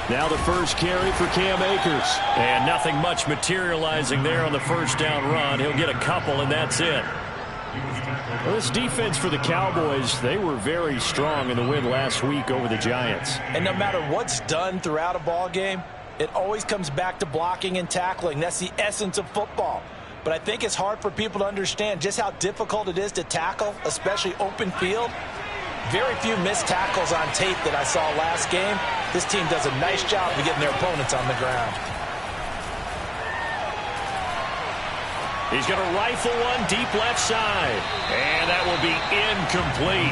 Now the first carry for Cam Akers. And nothing much materializing there on the first down run. He'll get a couple, and that's it. Well, this defense for the Cowboys, they were very strong in the win last week over the Giants. And no matter what's done throughout a ball game, it always comes back to blocking and tackling. That's the essence of football. But I think it's hard for people to understand just how difficult it is to tackle, especially open field. Very few missed tackles on tape that I saw last game. This team does a nice job of getting their opponents on the ground. He's going to rifle one deep left side. And that will be incomplete.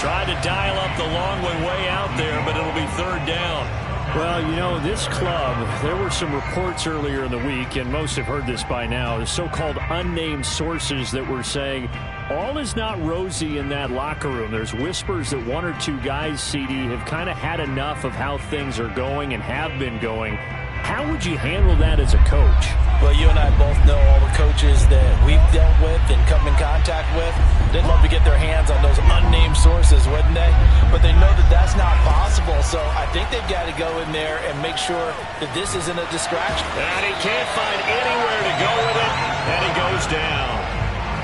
Tried to dial up the long way out there, but it'll be third down. Well, you know, this club, there were some reports earlier in the week, and most have heard this by now, the so-called unnamed sources that were saying all is not rosy in that locker room. There's whispers that one or two guys, CD, have kind of had enough of how things are going and have been going. How would you handle that as a coach? Well, you and I both know all the coaches that we've dealt with and come in contact with. They'd love to get their hands on those unnamed sources, wouldn't they? But they know that that's not possible, so I think they've got to go in there and make sure that this isn't a distraction. And he can't find anywhere to go with it, and he goes down.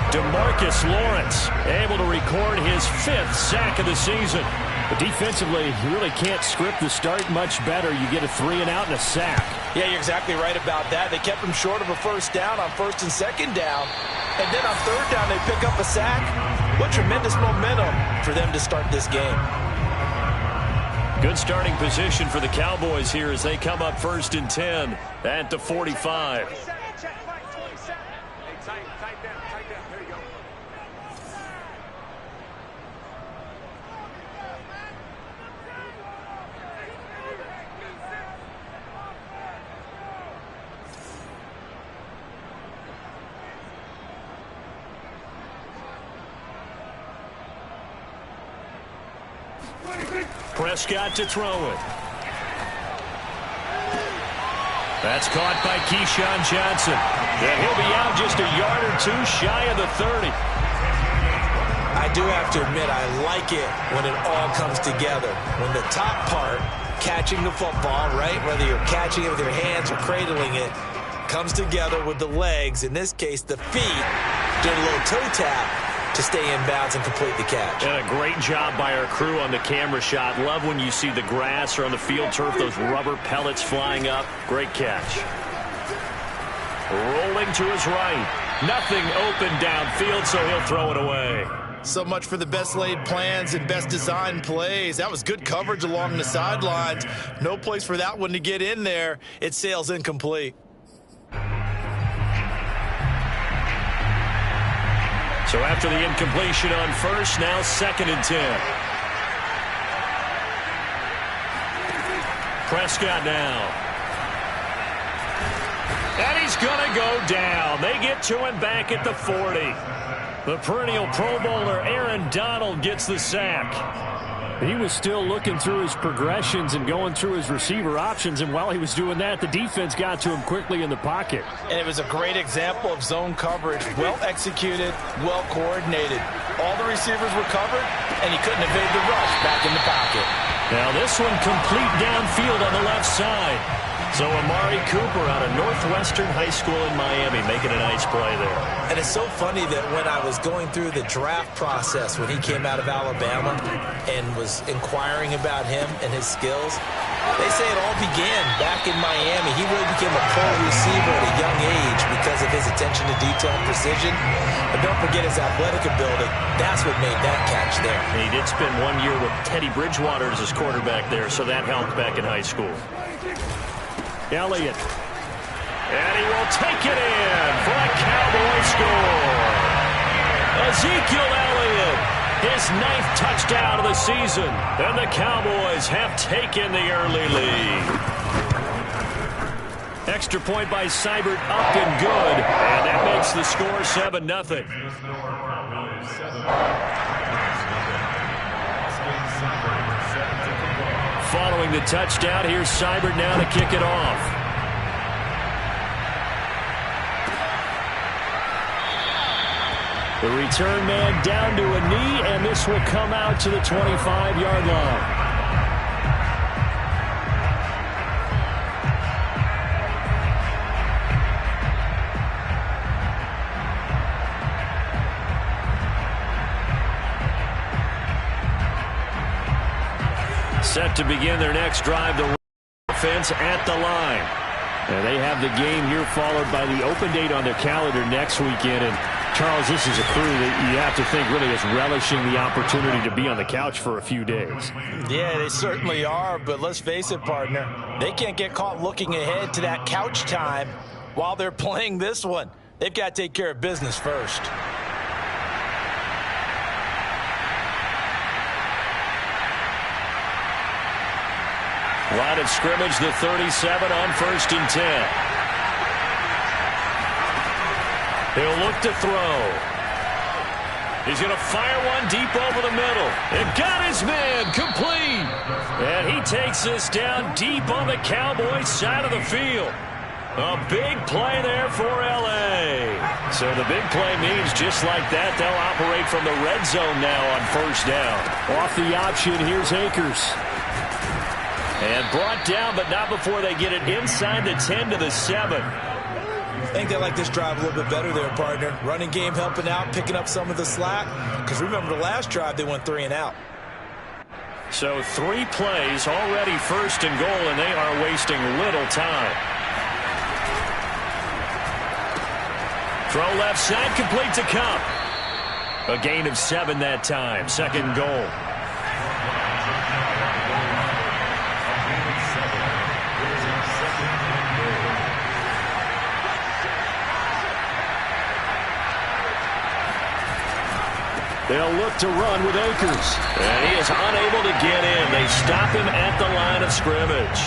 DeMarcus Lawrence able to record his 5th sack of the season. But defensively, you really can't script the start much better. You get a 3-and-out and a sack. Yeah, you're exactly right about that. They kept him short of a first down on first and second down. And then on third down, they pick up a sack. What tremendous momentum for them to start this game. Good starting position for the Cowboys here as they come up 1st and 10 at the 45. Prescott to throw it. That's caught by Keyshawn Johnson. And he'll be out just a yard or two shy of the 30. I do have to admit, I like it when it all comes together. When the top part, catching the football, right, whether you're catching it with your hands or cradling it, comes together with the legs, in this case the feet, doing a little toe tap to stay in bounds and complete the catch. And a great job by our crew on the camera shot. Love when you see the grass or on the field turf, those rubber pellets flying up. Great catch. Rolling to his right. Nothing open downfield, so he'll throw it away. So much for the best laid plans and best designed plays. That was good coverage along the sidelines. No place for that one to get in there. It sails incomplete. So after the incompletion on first, now 2nd and 10. Prescott now. And he's going to go down. They get to him back at the 40. The perennial Pro Bowler Aaron Donald gets the sack. He was still looking through his progressions and going through his receiver options, and while he was doing that, the defense got to him quickly in the pocket. And it was a great example of zone coverage. Well executed, well coordinated. All the receivers were covered, and he couldn't evade the rush back in the pocket. Now this one complete downfield on the left side. So Amari Cooper out of Northwestern High School in Miami making a nice play there. And it's so funny that when I was going through the draft process when he came out of Alabama and was inquiring about him and his skills, they say it all began back in Miami. He really became a pro receiver at a young age because of his attention to detail and precision. But don't forget his athletic ability. That's what made that catch there. And he did spend 1 year with Teddy Bridgewater as his quarterback there, so that helped back in high school. Elliott. And he will take it in for a Cowboy score. Ezekiel Elliott, his 9th touchdown of the season. And the Cowboys have taken the early lead. Extra point by Seibert up and good. And that makes the score 7-0. Following the touchdown, here's Seibert now to kick it off. The return man down to a knee, and this will come out to the 25-yard line. Set to begin their next drive. The offense at the line. And they have the game here followed by the open date on their calendar next weekend. And Charles, this is a crew that you have to think really is relishing the opportunity to be on the couch for a few days. Yeah, they certainly are, but let's face it, partner. They can't get caught looking ahead to that couch time while they're playing this one. They've got to take care of business first. Line of scrimmage, the 37 on 1st and 10. He'll look to throw. He's going to fire one deep over the middle. And got his man complete. And he takes this down deep on the Cowboys side of the field. A big play there for L.A. So the big play means just like that, they'll operate from the red zone now on 1st down. Off the option, here's Akers. And brought down, but not before they get it inside the 10 to the 7. I think they like this drive a little bit better there, partner. Running game helping out, picking up some of the slack. Because remember the last drive, they went 3 and out. So 3 plays, already 1st and goal, and they are wasting little time. Throw left side, complete to Kupp. A gain of 7 that time, 2nd goal. They'll look to run with Akers. And he is unable to get in. They stop him at the line of scrimmage.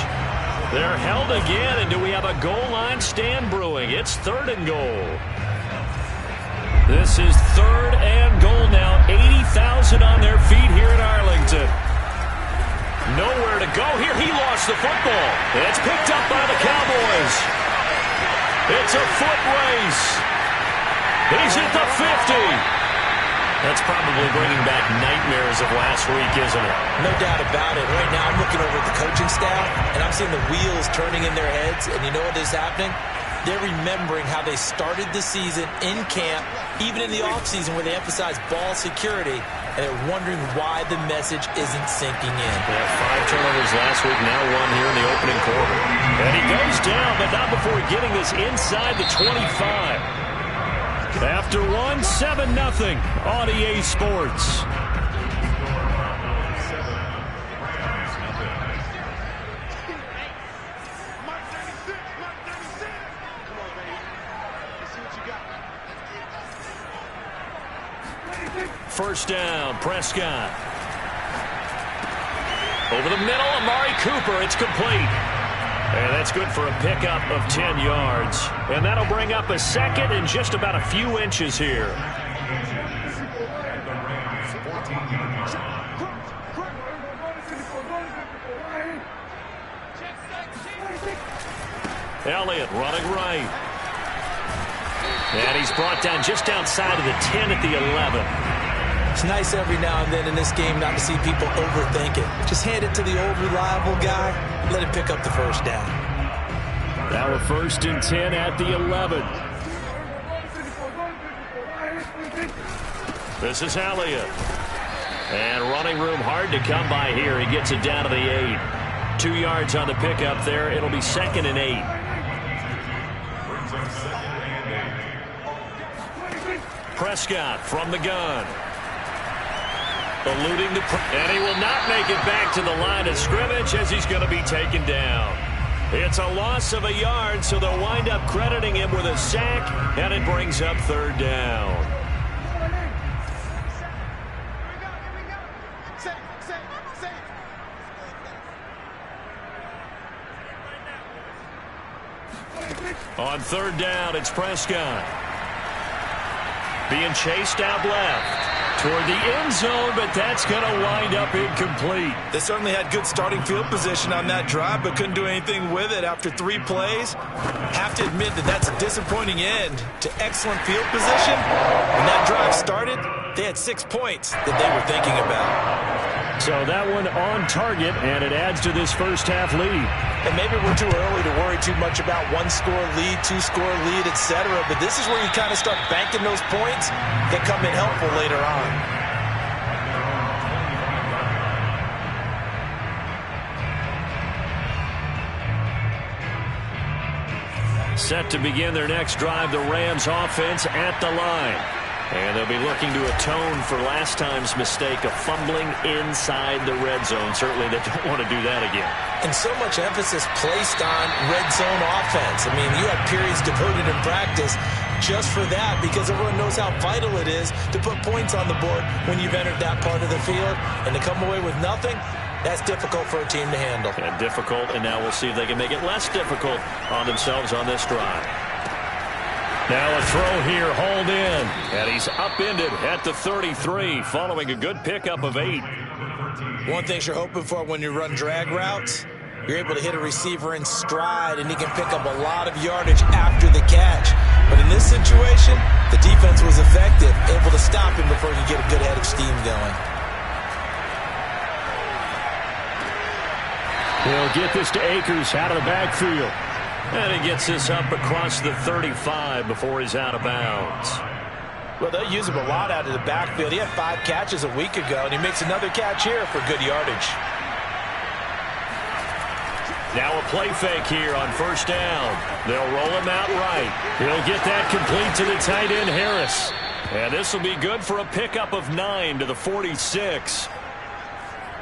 They're held again, and do we have a goal line stand brewing? It's 3rd and goal. This is 3rd and goal now. 80,000 on their feet here in Arlington. Nowhere to go here. He lost the football. It's picked up by the Cowboys. It's a foot race. He's at the 50. That's probably bringing back nightmares of last week, isn't it? No doubt about it. Right now I'm looking over at the coaching staff, and I'm seeing the wheels turning in their heads, and you know what is happening? They're remembering how they started the season in camp, even in the offseason where they emphasized ball security, and they're wondering why the message isn't sinking in. Yeah, 5 turnovers last week, now 1 here in the opening quarter. And he goes down, but not before getting this inside the 25. After 1, 7-0 on EA Sports. First down, Prescott. Over the middle, Amari Cooper, it's complete. And that's good for a pickup of 10 yards. And that'll bring up a 2nd and just about a few inches here. Elliott running right. And he's brought down just outside of the 10 at the 11. It's nice every now and then in this game not to see people overthink it. Just hand it to the old reliable guy. Let him pick up the 1st down. Now a 1st and 10 at the 11. This is Elliott. And running room hard to come by here. He gets it down to the 8. 2 yards on the pickup there. It'll be 2nd and 8. Prescott from the gun. Eluding the... And he will not make it back to the line of scrimmage as he's going to be taken down. It's a loss of a yard, so they'll wind up crediting him with a sack, and it brings up 3rd down. On 3rd down, it's Prescott. Being chased out left. Toward the end zone, but that's going to wind up incomplete. They certainly had good starting field position on that drive, but couldn't do anything with it after 3 plays. Have to admit that that's a disappointing end to excellent field position. When that drive started, they had 6 points that they were thinking about. So that one on target, and it adds to this first half lead. And maybe we're too early to worry too much about 1-score lead, 2-score lead, etc. But this is where you kind of start banking those points that come in helpful later on. Set to begin their next drive, the Rams offense at the line. And they'll be looking to atone for last time's mistake of fumbling inside the red zone. Certainly they don't want to do that again. And so much emphasis placed on red zone offense. I mean, you have periods devoted in practice just for that because everyone knows how vital it is to put points on the board when you've entered that part of the field. And to come away with nothing, that's difficult for a team to handle. And difficult, and now we'll see if they can make it less difficult on themselves on this drive. Now a throw here, hauled in, and he's upended at the 33 following a good pickup of 8. One thing you're hoping for when you run drag routes, you're able to hit a receiver in stride, and he can pick up a lot of yardage after the catch. But in this situation, the defense was effective, able to stop him before he could get a good head of steam going. He'll get this to Akers out of the backfield. And he gets this up across the 35 before he's out of bounds. Well, they'll use him a lot out of the backfield. He had 5 catches a week ago, and he makes another catch here for good yardage. Now a play fake here on first down. They'll roll him out right. He'll get that complete to the tight end, Harris. And this will be good for a pickup of 9 to the 46.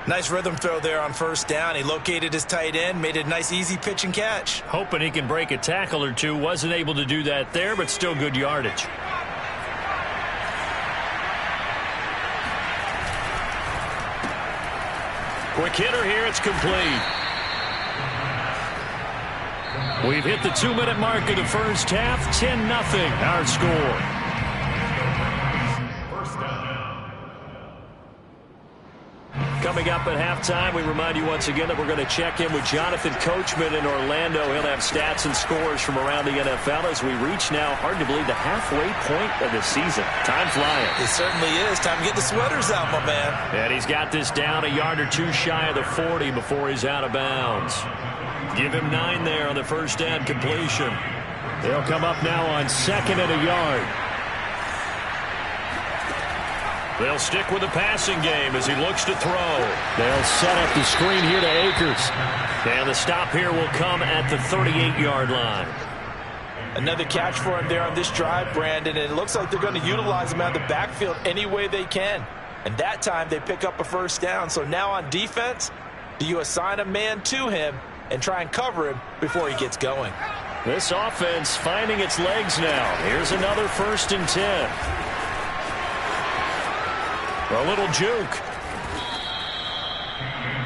Nice rhythm throw there on first down. He located his tight end, made a nice easy pitch and catch. Hoping he can break a tackle or two. Wasn't able to do that there, but still good yardage. Quick hitter here, it's complete. We've hit the 2-minute mark of the first half. 10-0 our score. Coming up at halftime, we remind you once again that we're going to check in with Jonathan Coachman in Orlando. He'll have stats and scores from around the NFL as we reach now, hard to believe, the halfway point of the season. Time flying. It certainly is. Time to get the sweaters out, my man. And he's got this down a yard or two shy of the 40 before he's out of bounds. Give him 9 there on the first down completion. They'll come up now on 2nd and a yard. They'll stick with the passing game as he looks to throw. They'll set up the screen here to Akers. And the stop here will come at the 38-yard line. Another catch for him there on this drive, Brandon, and it looks like they're going to utilize him out of the backfield any way they can. And that time they pick up a first down. So now on defense, do you assign a man to him and try and cover him before he gets going? This offense finding its legs now. Here's another 1st and 10. A little juke.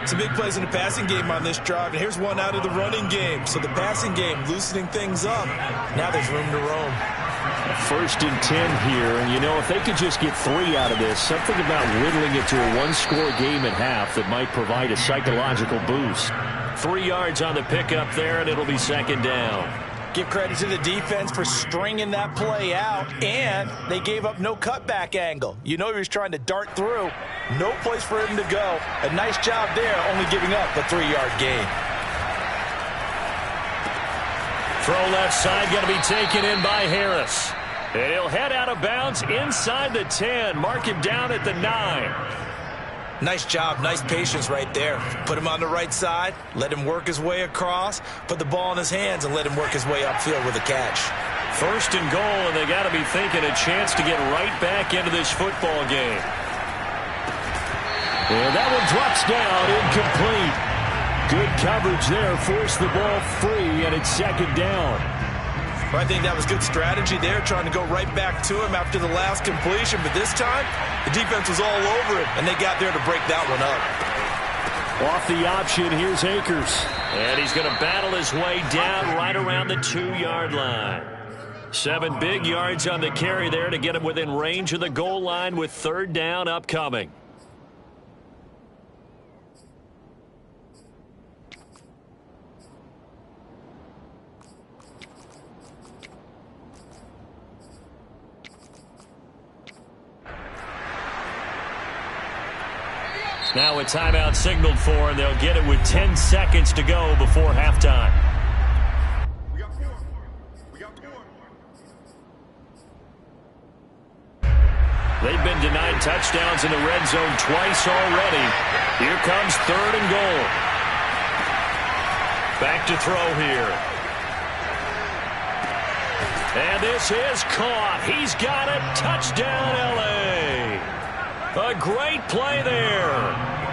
Some big plays in the passing game on this drive, and here's one out of the running game. So the passing game loosening things up. Now there's room to roam. 1st and 10 here, and you know, if they could just get 3 out of this, something about whittling it to a 1-score game at half that might provide a psychological boost. 3 yards on the pickup there, and it'll be 2nd down. Give credit to the defense for stringing that play out, and they gave up no cutback angle. You know he was trying to dart through. No place for him to go. A nice job there, only giving up a 3-yard gain. Throw left side, going to be taken in by Harris. And he'll head out of bounds inside the 10. Mark him down at the 9. Nice job, nice patience right there. Put him on the right side, let him work his way across, put the ball in his hands, and let him work his way upfield with a catch. 1st and goal, and they got to be thinking a chance to get right back into this football game. And that one drops down, incomplete. Good coverage there, forced the ball free, and it's 2nd down. I think that was good strategy there, trying to go right back to him after the last completion. But this time, the defense was all over him, and they got there to break that one up. Off the option, here's Akers. And he's going to battle his way down right around the 2-yard line. 7 big yards on the carry there to get him within range of the goal line with 3rd down upcoming. Now a timeout signaled for, and they'll get it with 10 seconds to go before halftime. They've been denied touchdowns in the red zone twice already. Here comes 3rd and goal. Back to throw here. And this is caught. He's got it. Touchdown, L.A. A great play there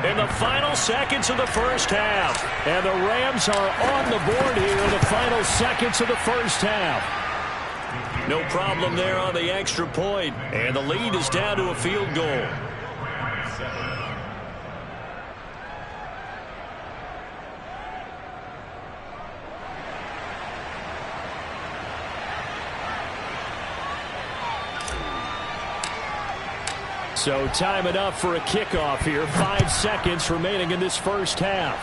in the final seconds of the first half. And the Rams are on the board here in the final seconds of the first half. No problem there on the extra point. And the lead is down to a field goal. So time enough for a kickoff here. 5 seconds remaining in this first half.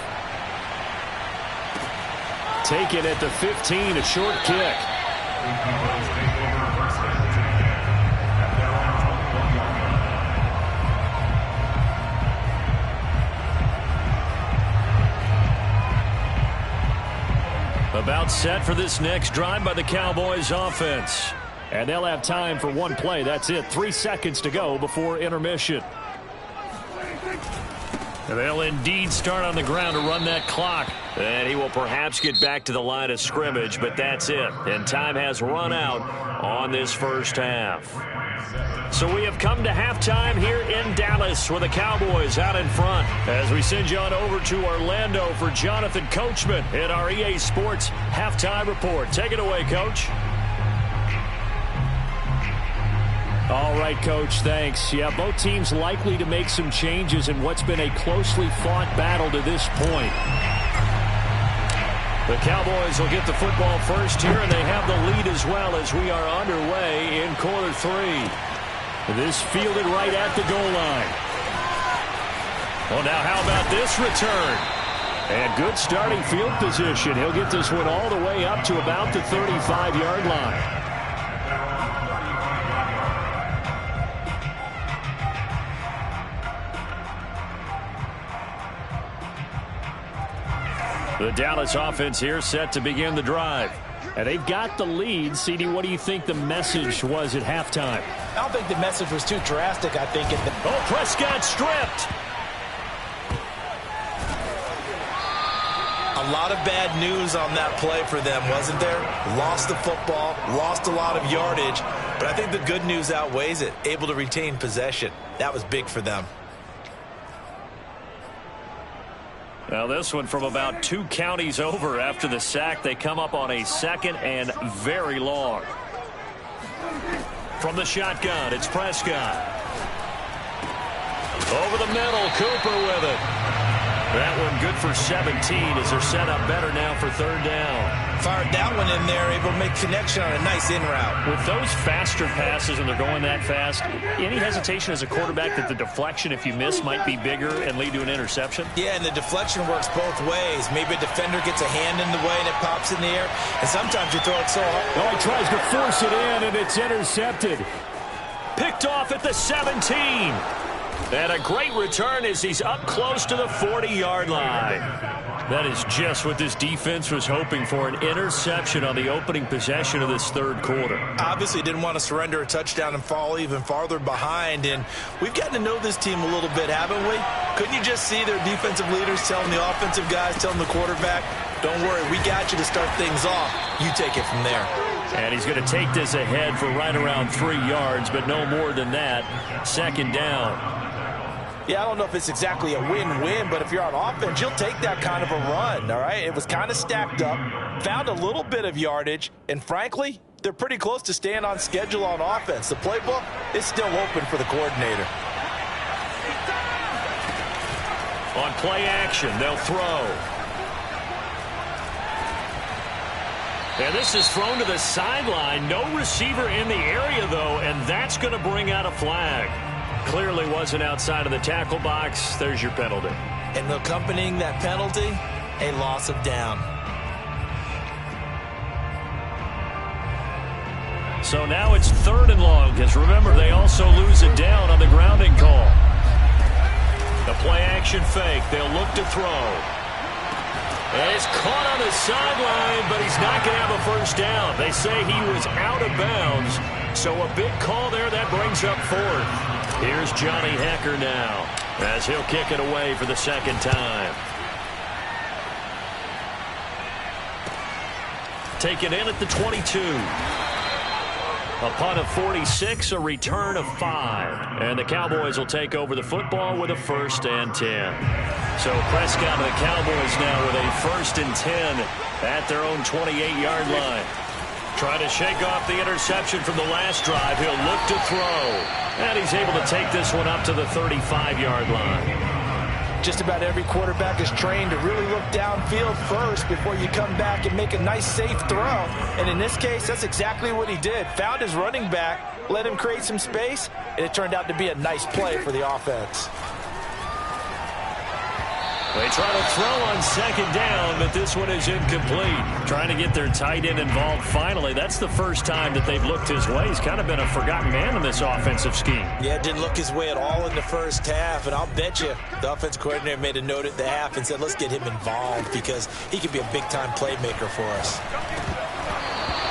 Taken at the 15, a short kick. About set for this next drive by the Cowboys offense. And they'll have time for one play. That's it. 3 seconds to go before intermission. And they'll indeed start on the ground to run that clock. And he will perhaps get back to the line of scrimmage, but that's it. And time has run out on this first half. So we have come to halftime here in Dallas with the Cowboys out in front. As we send you on over to Orlando for Jonathan Coachman in our EA Sports Halftime Report. Take it away, Coach. All right, Coach, thanks. Yeah, both teams likely to make some changes in what's been a closely fought battle to this point. The Cowboys will get the football first here, and they have the lead as well as we are underway in quarter 3. This fielded right at the goal line. Well, now how about this return? And good starting field position. He'll get this one all the way up to about the 35-yard line. The Dallas offense here set to begin the drive. And they've got the lead. CD, what do you think the message was at halftime? I don't think the message was too drastic. I think Oh, Prescott stripped. a lot of bad news on that play for them, wasn't there? Lost the football, lost a lot of yardage, but I think the good news outweighs it. Able to retain possession. That was big for them. Now this one from about 2 counties over after the sack. They come up on a 2nd and very long. From the shotgun, it's Prescott. Over the middle, Cooper with it. That one good for 17 as they're set up better now for 3rd down. Fired that one in there, able to make connection on a nice in route. With those faster passes and they're going that fast, any hesitation as a quarterback that the deflection, if you miss, might be bigger and lead to an interception? Yeah, and the deflection works both ways. Maybe a defender gets a hand in the way and it pops in the air, and sometimes you throw it so hard. Oh, he tries to force it in, and it's intercepted. Picked off at the 17. And a great return as he's up close to the 40-yard line. That is just what this defense was hoping for, an interception on the opening possession of this 3rd quarter. Obviously didn't want to surrender a touchdown and fall even farther behind, and we've gotten to know this team a little bit, haven't we? Couldn't you just see their defensive leaders telling the offensive guys, telling the quarterback, don't worry, we got you to start things off. You take it from there. And he's going to take this ahead for right around 3 yards, but no more than that. 2nd down. Yeah, I don't know if it's exactly a win-win, but if you're on offense, you'll take that kind of a run, all right? It was kind of stacked up, found a little bit of yardage, and frankly, they're pretty close to staying on schedule on offense. The playbook is still open for the coordinator. On play action, they'll throw. And this is thrown to the sideline. No receiver in the area, though, and that's going to bring out a flag. Clearly wasn't outside of the tackle box. There's your penalty. And accompanying that penalty, a loss of down. So now it's 3rd and long, because remember, they also lose it down on the grounding call. The play action fake. They'll look to throw. And it's caught on the sideline, but he's not going to have a first down. They say he was out of bounds. So a big call there that brings up 4th. Here's Johnny Hekker now as he'll kick it away for the 2nd time. Taken in at the 22. A punt of 46, a return of 5. And the Cowboys will take over the football with a 1st and 10. So Prescott and the Cowboys now with a 1st and 10 at their own 28-yard line. Trying to shake off the interception from the last drive. He'll look to throw. And he's able to take this one up to the 35-yard line. Just about every quarterback is trained to really look downfield first before you come back and make a nice, safe throw. And in this case, that's exactly what he did. Found his running back, let him create some space, and it turned out to be a nice play for the offense. They try to throw on 2nd down, but this one is incomplete. Trying to get their tight end involved finally. That's the first time that they've looked his way. He's kind of been a forgotten man in this offensive scheme. Yeah, didn't look his way at all in the first half, and I'll bet you the offense coordinator made a note at the half and said, let's get him involved because he could be a big-time playmaker for us.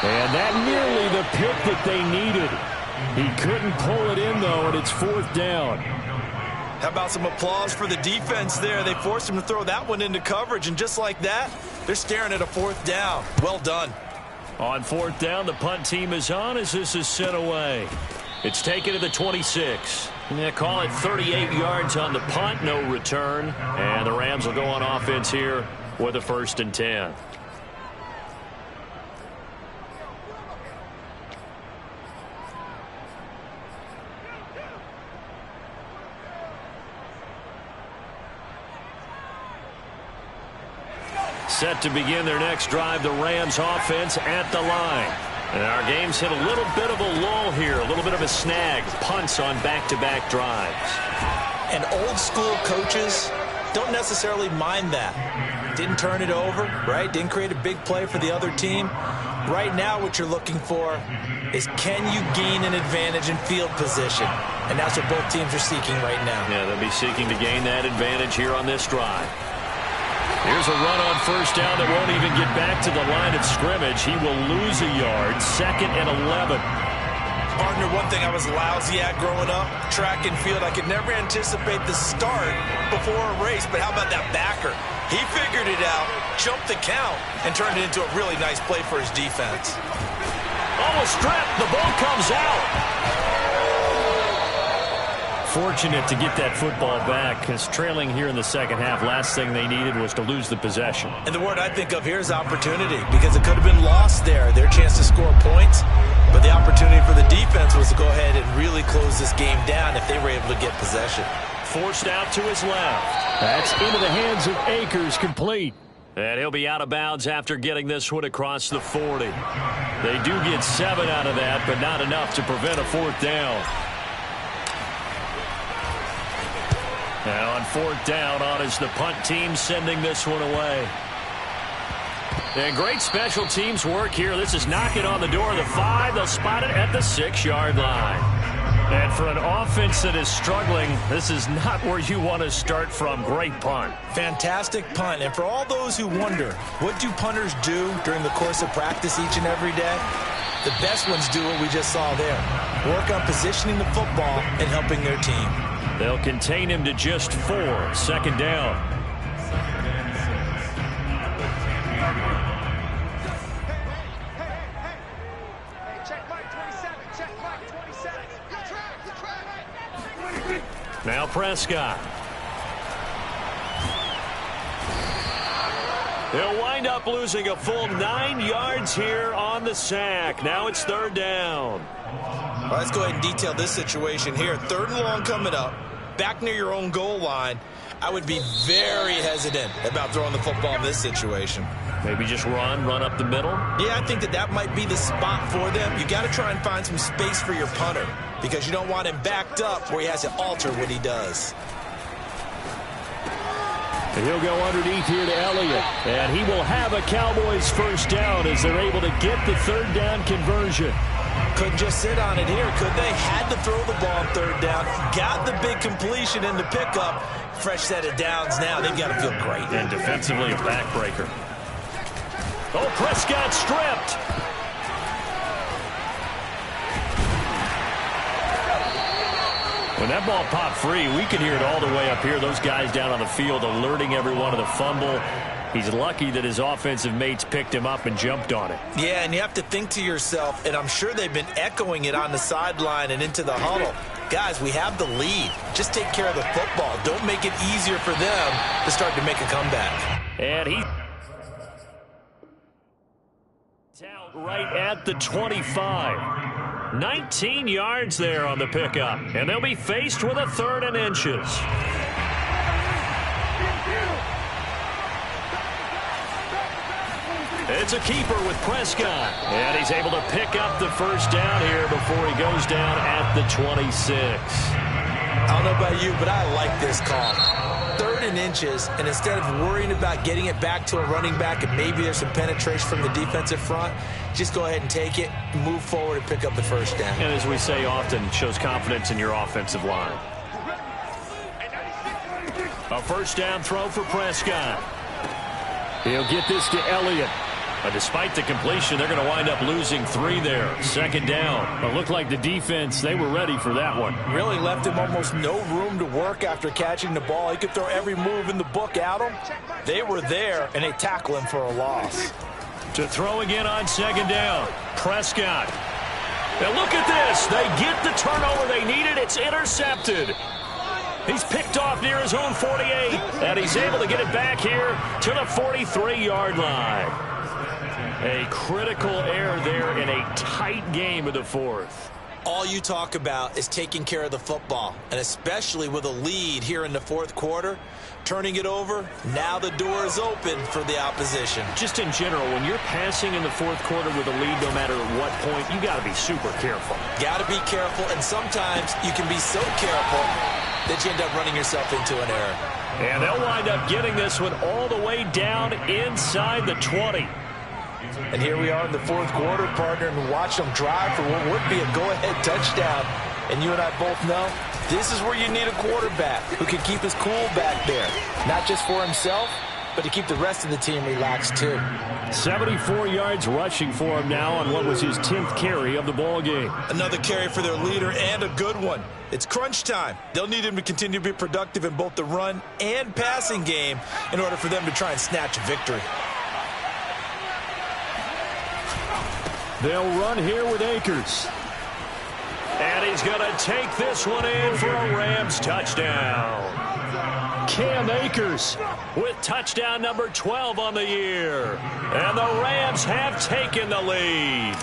And that nearly the pick that they needed. He couldn't pull it in, though, and it's 4th down. How about some applause for the defense there? They forced him to throw that one into coverage, and just like that, they're staring at a 4th down. Well done. On 4th down, the punt team is on as this is sent away. It's taken to the 26. They call it 38 yards on the punt, no return. And the Rams will go on offense here with a 1st and 10. Set to begin their next drive, the Rams offense at the line. And our game's hit a little bit of a lull here, a little bit of a snag. Punts on back-to-back drives. And old school coaches don't necessarily mind that. Didn't turn it over, right? Didn't create a big play for the other team. Right now what you're looking for is can you gain an advantage in field position? And that's what both teams are seeking right now. Yeah, they'll be seeking to gain that advantage here on this drive. Here's a run on 1st down that won't even get back to the line of scrimmage. He will lose a yard. 2nd and 11. Partner, one thing I was lousy at growing up, track and field, I could never anticipate the start before a race, but how about that backer? He figured it out, jumped the count, and turned it into a really nice play for his defense. Almost stripped. The ball comes out. Fortunate to get that football back because trailing here in the 2nd half, last thing they needed was to lose the possession. And the word I think of here is opportunity because it could have been lost there, their chance to score points. But the opportunity for the defense was to go ahead and really close this game down if they were able to get possession. Forced out to his left. That's into the hands of Akers, complete. And he'll be out of bounds after getting this one across the 40. They do get 7 out of that, but not enough to prevent a 4th down. Now on 4th down, on is the punt team sending this one away. And great special teams work here. This is knocking on the door of the 5. They'll spot it at the 6-yard line. And for an offense that is struggling, this is not where you want to start from. Great punt. Fantastic punt. And for all those who wonder, what do punters do during the course of practice each and every day? The best ones do what we just saw there. Work on positioning the football and helping their team. They'll contain him to just 4. 2nd down. Now Prescott. He'll wind up losing a full 9 yards here on the sack. Now it's 3rd down. Well, let's go ahead and detail this situation here. 3rd and long coming up. Back near your own goal line. I would be very hesitant about throwing the football in this situation. Maybe just run up the middle? Yeah, I think that might be the spot for them. You got to try and find some space for your punter because you don't want him backed up where he has to alter what he does. And he'll go underneath here to Elliott. And he will have a Cowboys 1st down as they're able to get the 3rd down conversion. Couldn't just sit on it here, could they? Had to throw the ball on 3rd down. Got the big completion in the pickup. Fresh set of downs now. They've got to feel great. And defensively a backbreaker. Oh, Prescott stripped. When that ball popped free, we could hear it all the way up here. Those guys down on the field alerting everyone of the fumble. He's lucky that his offensive mates picked him up and jumped on it. Yeah, and you have to think to yourself, and I'm sure they've been echoing it on the sideline and into the huddle. Guys, we have the lead. Just take care of the football. Don't make it easier for them to start to make a comeback. And he's out right at the 25. 19 yards there on the pickup. And they'll be faced with a 3rd and inches. It's a keeper with Prescott. And he's able to pick up the first down here before he goes down at the 26. I don't know about you, but I like this call. 3rd and inches, and instead of worrying about getting it back to a running back and maybe there's some penetration from the defensive front, just go ahead and take it, move forward, and pick up the first down. And as we say often, it shows confidence in your offensive line. A first down throw for Prescott. He'll get this to Elliott. But despite the completion, they're going to wind up losing 3 there. 2nd down. It looked like the defense, they were ready for that one. Really left him almost no room to work after catching the ball. He could throw every move in the book at him. They were there, and they tackle him for a loss. To throw again on 2nd down. Prescott. Now look at this. They get the turnover they needed. It's intercepted. He's picked off near his own 48, and he's able to get it back here to the 43-yard line. A critical error there in a tight game of the 4th. All you talk about is taking care of the football, and especially with a lead here in the 4th quarter, turning it over, now the door is open for the opposition. Just in general, when you're passing in the 4th quarter with a lead, no matter at what point, you got to be super careful. Got to be careful, and sometimes you can be so careful that you end up running yourself into an error. And they'll wind up getting this one all the way down inside the 20. And here we are in the 4th quarter, partner, and watch them drive for what would be a go-ahead touchdown. And you and I both know this is where you need a quarterback who can keep his cool back there. Not just for himself, but to keep the rest of the team relaxed too. 74 yards rushing for him now on what was his 10th carry of the ball game. Another carry for their leader, and a good one. It's crunch time. They'll need him to continue to be productive in both the run and passing game in order for them to try and snatch a victory. They'll run here with Akers. And he's going to take this one in for a Rams touchdown. Cam Akers with touchdown number 12 on the year. And the Rams have taken the lead.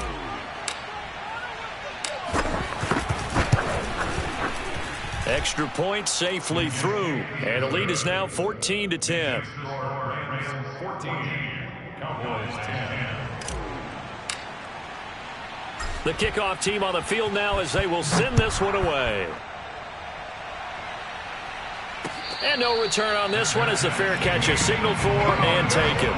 Extra point safely through. And the lead is now 14-10. 14, Cowboys 10. The kickoff team on the field now as they will send this one away. And no return on this one as the fair catch is signaled for and taken.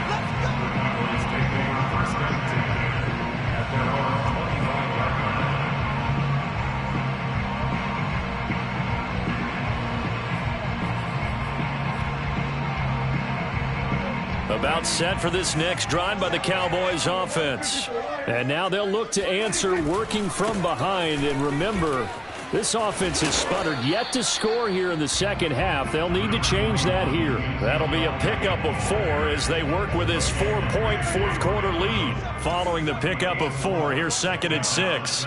About set for this next drive by the Cowboys offense. And now they'll look to answer working from behind. And remember, this offense has sputtered yet to score here in the 2nd half. They'll need to change that here. That'll be a pickup of 4 as they work with this 4-point 4th quarter lead. Following the pickup of 4, here's 2nd and 6.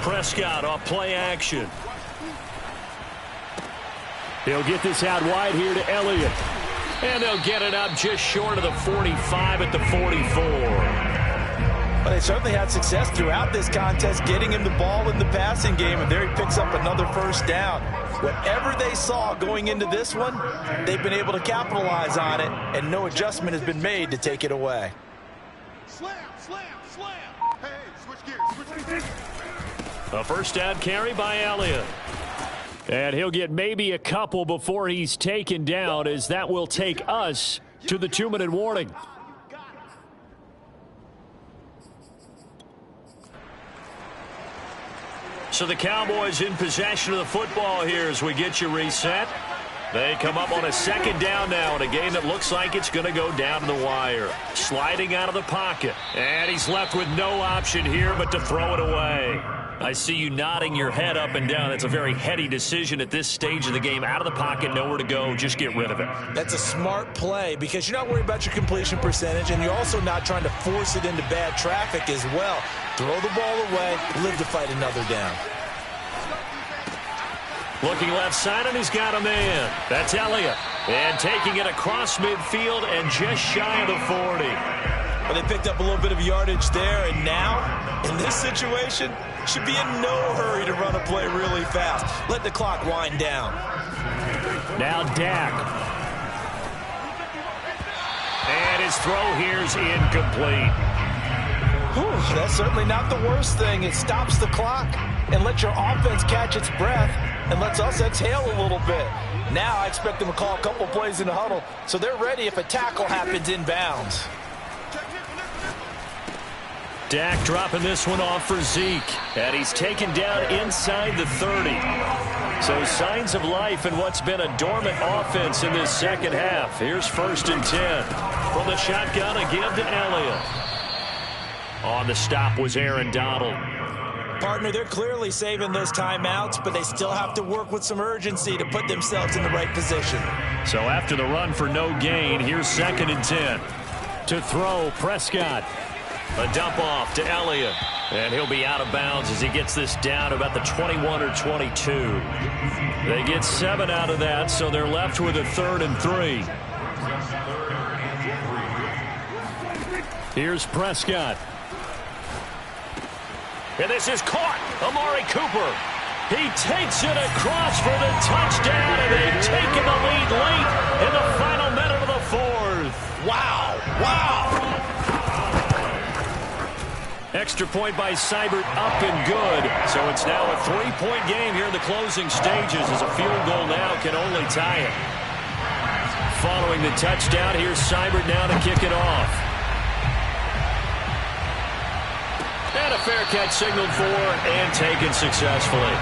Prescott off play action. He'll get this out wide here to Elliott. And they'll get it up just short of the 45 at the 44. Well, they certainly had success throughout this contest, getting him the ball in the passing game, and there he picks up another first down. Whatever they saw going into this one, they've been able to capitalize on it, and no adjustment has been made to take it away. Slam, slam, slam. Hey, switch gears. A first down carry by Elliott. And he'll get maybe a couple before he's taken down, as that will take us to the 2-minute warning. So the Cowboys in possession of the football here as we get you reset. They come up on a second down now in a game that looks like it's going to go down to the wire. Sliding out of the pocket. And he's left with no option here but to throw it away. I see you nodding your head up and down. That's a very heady decision at this stage of the game. Out of the pocket, nowhere to go. Just get rid of it. That's a smart play because you're not worried about your completion percentage, and you're also not trying to force it into bad traffic as well. Throw the ball away, live to fight another down. Looking left side, and he's got a man. That's Elliott. And taking it across midfield and just shy of the 40. Well, they picked up a little bit of yardage there, and now, in this situation, should be in no hurry to run a play really fast. Let the clock wind down. Now Dak. And his throw here's incomplete. Whew, that's certainly not the worst thing. It stops the clock and lets your offense catch its breath and lets us exhale a little bit. Now I expect them to call a couple plays in the huddle so they're ready if a tackle happens inbounds. Dak dropping this one off for Zeke. And he's taken down inside the 30. So signs of life in what's been a dormant offense in this second half. Here's 1st and 10. From the shotgun, a give to Elliott. On the stop was Aaron Donald. Partner, they're clearly saving those timeouts, but they still have to work with some urgency to put themselves in the right position. So after the run for no gain, here's 2nd and 10. To throw, Prescott. A dump off to Elliott. And he'll be out of bounds as he gets this down about the 21 or 22. They get 7 out of that, so they're left with a 3rd and 3. Here's Prescott. And this is caught. Amari Cooper. He takes it across for the touchdown, and they've taken the lead late in the final minute of the 4th. Wow. Wow. Extra point by Seibert up and good. So it's now a 3-point game here in the closing stages as a field goal now can only tie it. Following the touchdown, here's Seibert now to kick it off. And a fair catch signaled for and taken successfully.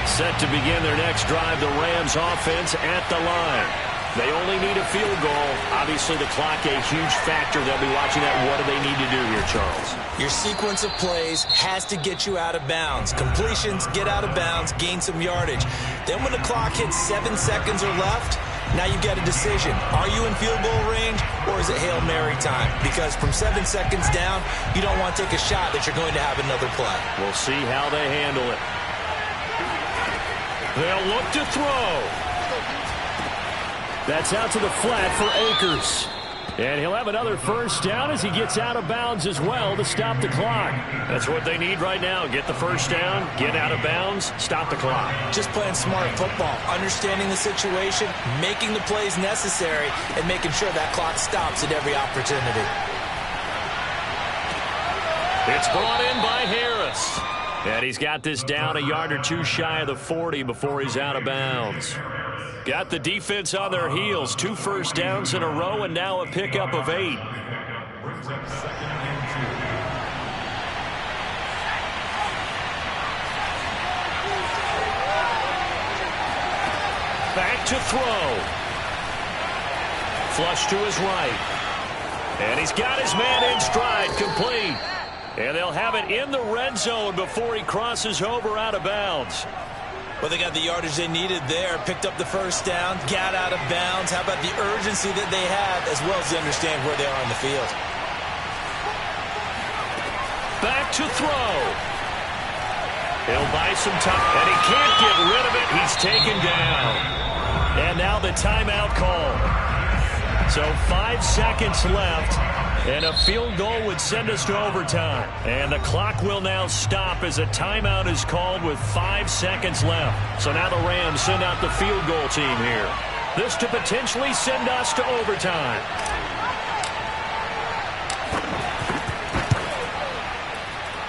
Set to begin their next drive, the Rams offense at the line. They only need a field goal. Obviously, the clock a huge factor. They'll be watching that. What do they need to do here, Charles? Your sequence of plays has to get you out of bounds. Completions, get out of bounds, gain some yardage. Then when the clock hits 7 seconds or left, now you've got a decision. Are you in field goal range or is it Hail Mary time? Because from 7 seconds down, you don't want to take a shot that you're going to have another play. We'll see how they handle it. They'll look to throw. That's out to the flat for Akers. And he'll have another first down as he gets out of bounds as well to stop the clock. That's what they need right now. Get the first down, get out of bounds, stop the clock. Just playing smart football, understanding the situation, making the plays necessary, and making sure that clock stops at every opportunity. It's brought in by Harris. And he's got this down a yard or two shy of the 40 before he's out of bounds. Got the defense on their heels. 2 first downs in a row and now a pickup of 8. Back to throw. Flush to his right. And he's got his man in stride, complete. And they'll have it in the red zone before he crosses over out of bounds. Well, they got the yardage they needed there, picked up the first down, got out of bounds. How about the urgency that they had, as well as they understand where they are on the field. Back to throw. He'll buy some time, and he can't get rid of it. He's taken down. And now the timeout call. So 5 seconds left. And a field goal would send us to overtime. And the clock will now stop as a timeout is called with 5 seconds left. So now the Rams send out the field goal team here. This to potentially send us to overtime.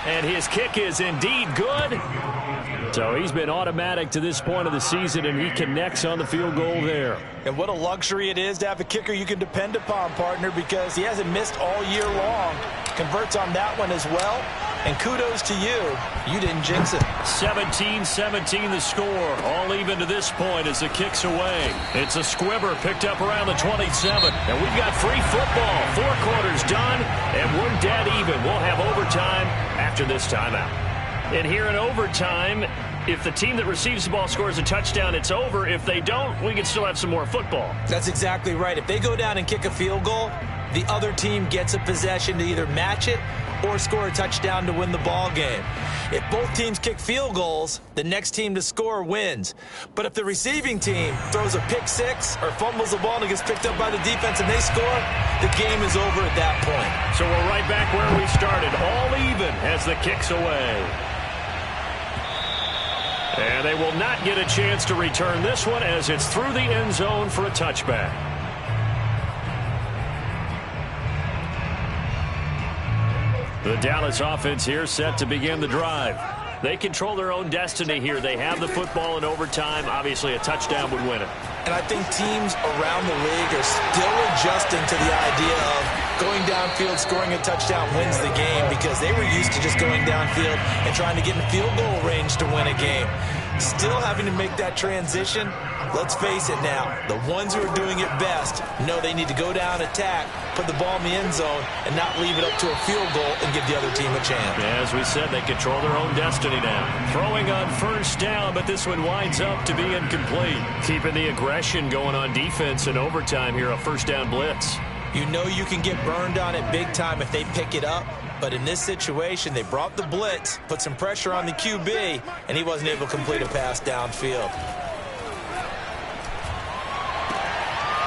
And his kick is indeed good. So he's been automatic to this point of the season, and he connects on the field goal there. And what a luxury it is to have a kicker you can depend upon, partner, because he hasn't missed all year long. Converts on that one as well. And kudos to you. You didn't jinx it. 17-17 the score. All even to this point as the kick's away. It's a squibber picked up around the 27. And we've got free football. 4 quarters done, and we're dead even. We'll have overtime after this timeout. And here in overtime, if the team that receives the ball scores a touchdown, it's over. If they don't, we can still have some more football. That's exactly right. If they go down and kick a field goal, the other team gets a possession to either match it or score a touchdown to win the ball game. If both teams kick field goals, the next team to score wins. But if the receiving team throws a pick six or fumbles the ball and it gets picked up by the defense and they score, the game is over at that point. So we're right back where we started, all even as the kick's away. And they will not get a chance to return this one as it's through the end zone for a touchback. The Dallas offense here set to begin the drive. They control their own destiny here. They have the football in overtime. Obviously, a touchdown would win it. And I think teams around the league are still adjusting to the idea of going downfield, scoring a touchdown wins the game, because they were used to just going downfield and trying to get in field goal range to win a game. Still having to make that transition. Let's face it now, the ones who are doing it best know they need to go down, attack, put the ball in the end zone, and not leave it up to a field goal and give the other team a chance. As we said, they control their own destiny now. Throwing on first down, but this one winds up to be incomplete. Keeping the aggression going on defense in overtime here, a first down blitz. You know you can get burned on it big time if they pick it up. But in this situation, they brought the blitz, put some pressure on the QB, and he wasn't able to complete a pass downfield.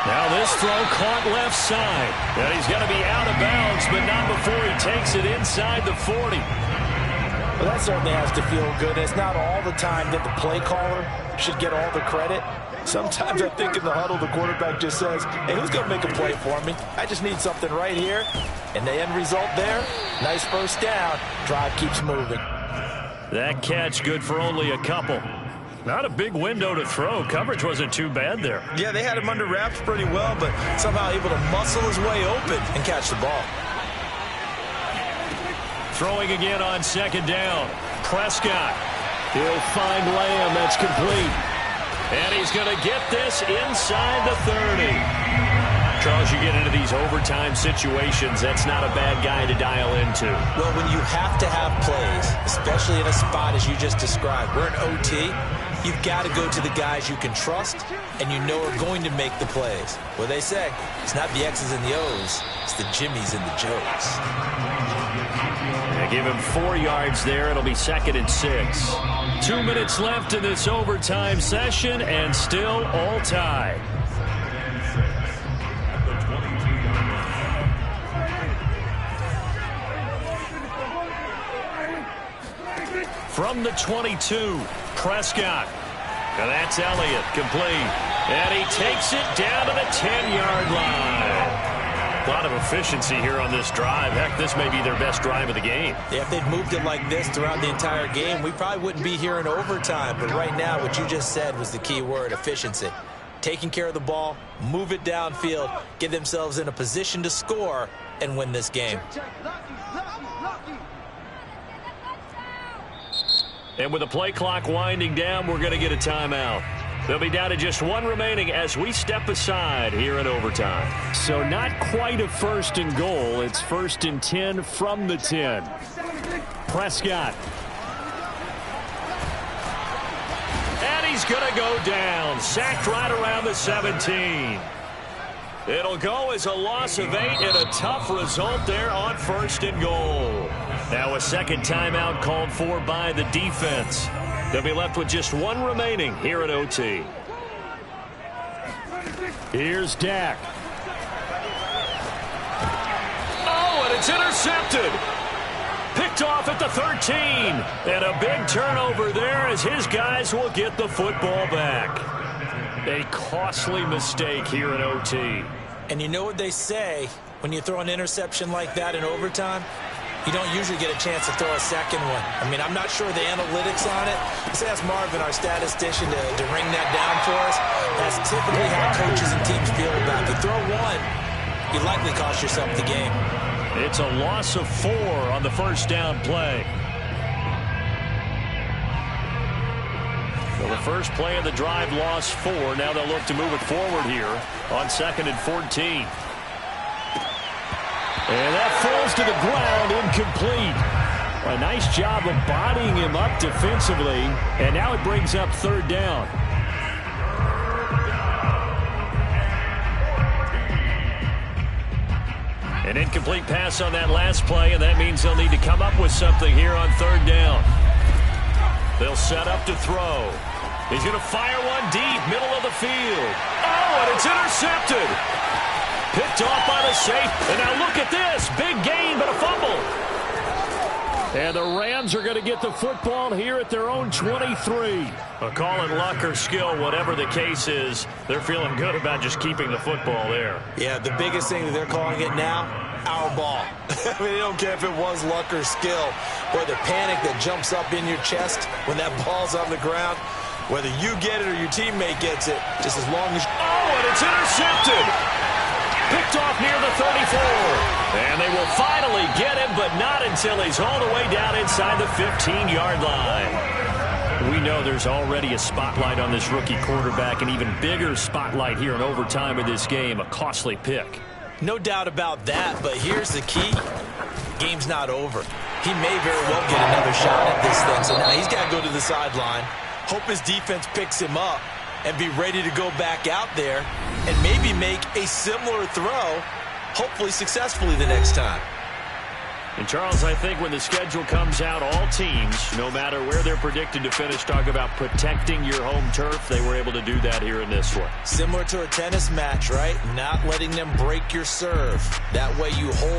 Now this throw caught left side. And he's going to be out of bounds, but not before he takes it inside the 40. Well, that certainly has to feel good. It's not all the time that the play caller should get all the credit. Sometimes I think in the huddle, the quarterback just says, hey, who's going to make a play for me? I just need something right here. And the end result there, nice first down. Drive keeps moving. That catch good for only a couple. Not a big window to throw. Coverage wasn't too bad there. Yeah, they had him under wraps pretty well, but somehow able to muscle his way open and catch the ball. Throwing again on second down. Prescott. He'll find Lamb. That's complete. And he's going to get this inside the 30. Charles, you get into these overtime situations, that's not a bad guy to dial into. Well, when you have to have plays, especially in a spot as you just described, we're in OT, you've got to go to the guys you can trust and you know are going to make the plays. Well, they say it's not the X's and the O's, it's the Jimmys and the Joes. They give him 4 yards there. It'll be 2nd and 6. 2 minutes left in this overtime session, and still all tied. From the 22, Prescott. And that's Elliott, complete. And he takes it down to the 10-yard line. A lot of efficiency here on this drive. Heck, this may be their best drive of the game. Yeah, if they'd moved it like this throughout the entire game, we probably wouldn't be here in overtime. But right now, what you just said was the key word, efficiency. Taking care of the ball, move it downfield, get themselves in a position to score, and win this game. And with the play clock winding down, we're going to get a timeout. They'll be down to just 1 remaining as we step aside here in overtime. So not quite a 1st and goal. It's 1st and 10 from the 10. Prescott. And he's going to go down. Sacked right around the 17. It'll go as a loss of 8 and a tough result there on 1st and goal. Now a second timeout called for by the defense. They'll be left with just 1 remaining here at OT. Here's Dak. Oh, and it's intercepted. Picked off at the 13. And a big turnover there as his guys will get the football back. A costly mistake here at OT. And you know what they say when you throw an interception like that in overtime? You don't usually get a chance to throw a second one. I mean, I'm not sure the analytics on it. Let's ask Marvin, our statistician, to ring that down for us. That's typically how coaches and teams feel about it. If you throw one, you likely cost yourself the game. It's a loss of 4 on the first down play. Well, the first play of the drive lost 4. Now they'll look to move it forward here on 2nd and 14. And that falls to the ground, incomplete. A nice job of bodying him up defensively, and now it brings up 3rd down. An incomplete pass on that last play, and that means they'll need to come up with something here on 3rd down. They'll set up to throw. He's going to fire one deep, middle of the field. Oh, and it's intercepted. Picked off by the safe. And now look at this. Big gain, but a fumble. And the Rams are going to get the football here at their own 23. Call it luck or skill, whatever the case is, they're feeling good about just keeping the football there. Yeah, the biggest thing that they're calling it now, our ball. I mean, they don't care if it was luck or skill. Boy, the panic that jumps up in your chest when that ball's on the ground, whether you get it or your teammate gets it, just as long as... Oh, and it's intercepted! Picked off near the 34. And they will finally get him, but not until he's all the way down inside the 15-yard line. We know there's already a spotlight on this rookie quarterback, an even bigger spotlight here in overtime of this game, a costly pick. No doubt about that, but here's the key. Game's not over. He may very well get another shot at this thing, so now he's got to go to the sideline, hope his defense picks him up, and be ready to go back out there and maybe make a similar throw, hopefully successfully the next time. And, Charles, I think when the schedule comes out, all teams, no matter where they're predicted to finish, talk about protecting your home turf. They were able to do that here in this one. Similar to a tennis match, right? Not letting them break your serve. That way you hold